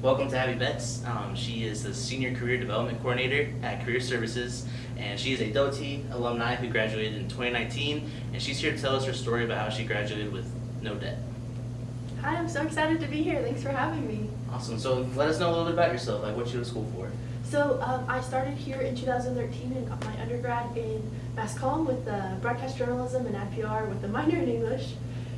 Welcome to Abby Betts. She is the Senior Career Development Coordinator at Career Services, and she is a WT alumni who graduated in 2019, and she's here to tell us her story about how she graduated with no debt. Hi, I'm so excited to be here. Thanks for having me. Awesome. So let us know a little bit about yourself, like what you went to school for. I started here in 2013 and got my undergrad in Mass Comm with broadcast journalism and NPR with a minor in English.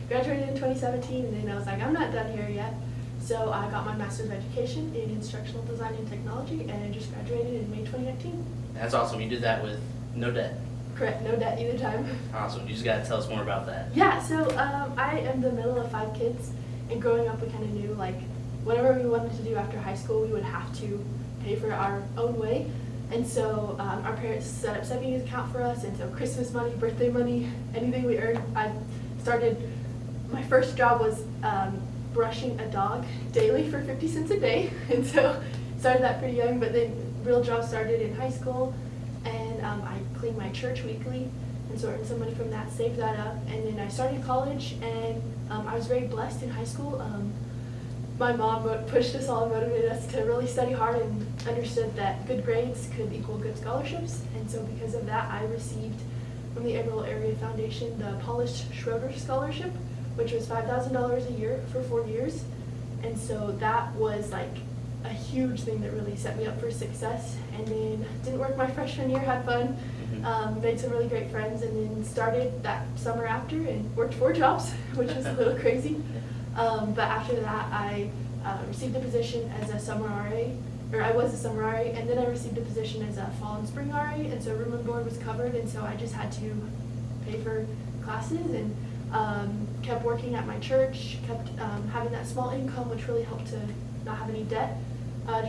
Graduated in 2017, and then I was like, I'm not done here yet. So I got my Master's of Education in Instructional Design and Technology, and I just graduated in May 2019. That's awesome. You did that with no debt. Correct, no debt either time. Awesome. You just got to tell us more about that. Yeah, I am the middle of 5 kids, and growing up we kind of knew like whatever we wanted to do after high school, we would have to pay for our own way. And so our parents set up savings account for us, and so Christmas money, birthday money, anything we earned. My first job was brushing a dog daily for 50 cents a day, and so started that pretty young, but then real job started in high school, and I cleaned my church weekly, and so earned some money from that, saved that up, and then I started college, and I was very blessed in high school. My mom pushed us all and motivated us to really study hard and understood that good grades could equal good scholarships, and so because of that I received from the Amarillo Area Foundation the Paulus Schroeder Scholarship, which was $5,000 a year for 4 years. And so that was like a huge thing that really set me up for success. And then didn't work my freshman year, had fun, made some really great friends, and then started that summer after and worked 4 jobs, which was a little crazy. But after that, I received a position as a summer RA, or I was a summer RA, and then I received a position as a fall and spring RA, and so room and board was covered, and so I just had to pay for classes and kept working at my church, kept having that small income, which really helped to not have any debt.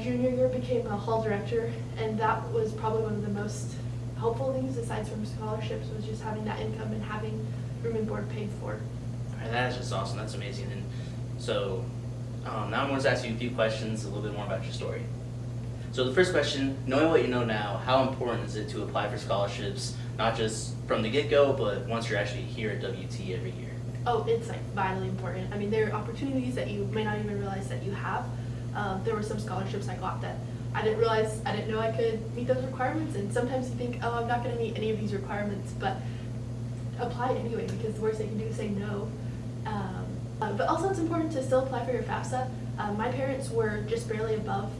Junior year became a hall director, and that was probably one of the most helpful things aside from scholarships, was just having that income and having room and board paid for. All right, that is just awesome. That's amazing. And so now I want to ask you a few questions, a little bit more about your story. So the first question, knowing what you know now, how important is it to apply for scholarships, not just from the get-go, but once you're actually here at WT every year? Oh, it's like vitally important. I mean, there are opportunities that you may not even realize that you have. There were some scholarships I got that I didn't know I could meet those requirements, and sometimes you think, oh, I'm not going to meet any of these requirements, but apply anyway, because the worst they can do is say no. But also it's important to still apply for your FAFSA. My parents were just barely above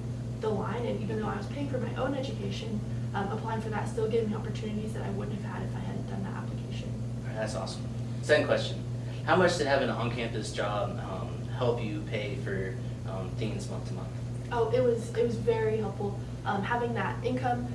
the line, and even though I was paying for my own education, applying for that still gave me opportunities that I wouldn't have had if I hadn't done that application. All right, that's awesome. Second question, how much did having an on-campus job help you pay for things month to month? Oh, it was very helpful. Having that income,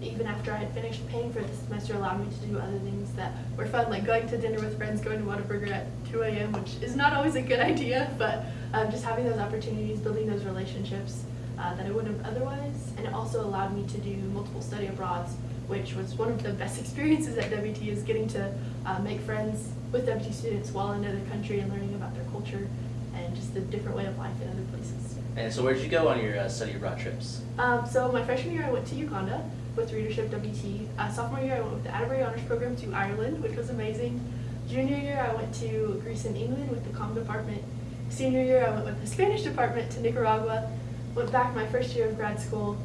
even after I had finished paying for the semester, allowed me to do other things that were fun, like going to dinner with friends, going to Whataburger at 2 a.m., which is not always a good idea, but just having those opportunities, building those relationships that I wouldn't have otherwise. And it also allowed me to do multiple study abroads, which was one of the best experiences at WT, is getting to make friends with WT students while in another country and learning about their culture and just the different way of life in other places. And so where did you go on your study abroad trips? So my freshman year I went to Uganda with Readership WT. Sophomore year I went with the Atterbury Honors Program to Ireland, which was amazing. Junior year I went to Greece and England with the Comm Department. Senior year I went with the Spanish Department to Nicaragua. Went back my first year of grad school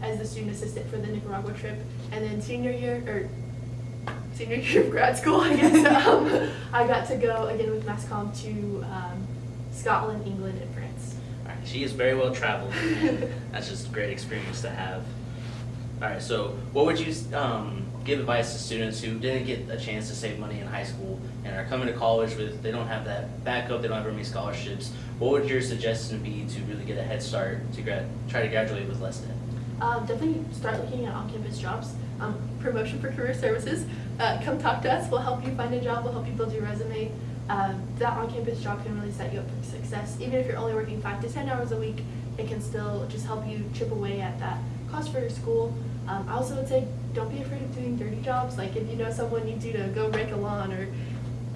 as the student assistant for the Nicaragua trip. And then senior year of grad school, I guess, I got to go again with Mass Comm to Scotland, England, and France. All right, she is very well traveled, and that's just a great experience to have. All right, so what would you give advice to students who didn't get a chance to save money in high school and are coming to college they don't have that backup, they don't have very many scholarships? What would your suggestion be to really get a head start to try to graduate with less debt? Definitely start looking at on-campus jobs. Promotion for Career Services. Come talk to us. We'll help you find a job. We'll help you build your resume. That on-campus job can really set you up for success. Even if you're only working 5 to 10 hours a week, it can still just help you chip away at that cost for your school. I also would say don't be afraid of doing dirty jobs. Like if you know someone needs you to go rake a lawn or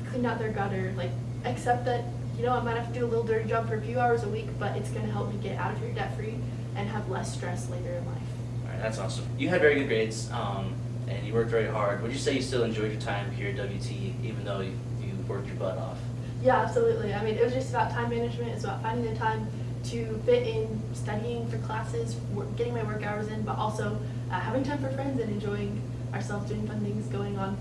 clean out their gutter, like accept that, I might have to do a little dirty job for a few hours a week, but it's going to help me get out of here debt-free and have less stress later in life. All right, that's awesome. You had very good grades, and you worked very hard. Would you say you still enjoyed your time here at WT, even though you worked your butt off? Yeah, absolutely. I mean, it was just about time management. It's about finding the time to fit in studying for classes, getting my work hours in, but also having time for friends and enjoying ourselves, doing fun things, going on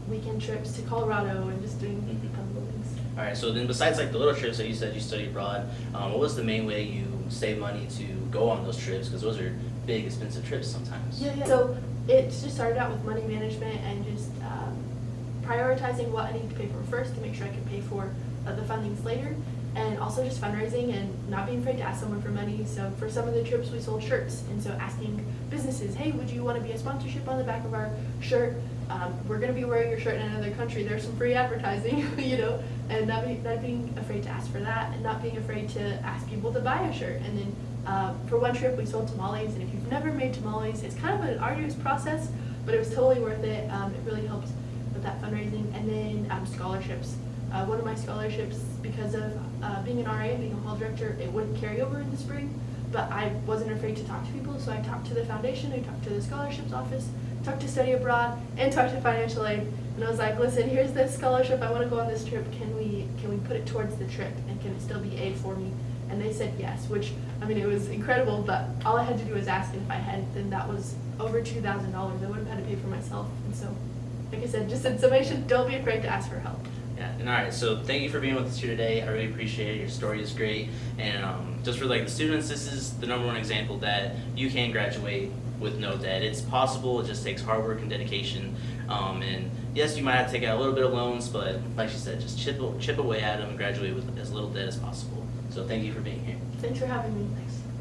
weekend trips to Colorado and just doing fun little things. All right, so then besides like the little trips that you said you studied abroad, what was the main way you save money to go on those trips? Because those are big, expensive trips sometimes. Yeah. So it just started out with money management and just prioritizing what I need to pay for first to make sure I can pay for the fun things later. And also just fundraising and not being afraid to ask someone for money. So for some of the trips we sold shirts, and so asking businesses, hey, would you want to be a sponsorship on the back of our shirt? We're going to be wearing your shirt in another country. There's some free advertising, you know, and not being afraid to ask for that, and not being afraid to ask people to buy a shirt. And then for one trip we sold tamales, and if you've never made tamales, it's kind of an arduous process, but it was totally worth it. It really helped with that fundraising. And then scholarships. One of my scholarships, because of being an RA and being a hall director, it wouldn't carry over in the spring, but I wasn't afraid to talk to people, so I talked to the foundation, I talked to the scholarships office, talked to study abroad, and talked to financial aid, and I was like, listen, here's this scholarship, I want to go on this trip, can we put it towards the trip, and can it still be aid for me? And they said yes, which, I mean, it was incredible, but all I had to do was ask, and if I hadn't, then that was over $2,000. I would have had to pay for myself, and so, like I said, just in summation, don't be afraid to ask for help. Yeah, and all right, so thank you for being with us here today. I really appreciate it. Your story is great, and just for like the students, this is the #1 example that you can graduate with no debt. It's possible. It just takes hard work and dedication. And yes, you might have to take out a little bit of loans, but like she said, just chip away at them and graduate with as little debt as possible. So thank you for being here. Thanks for having me. Thanks.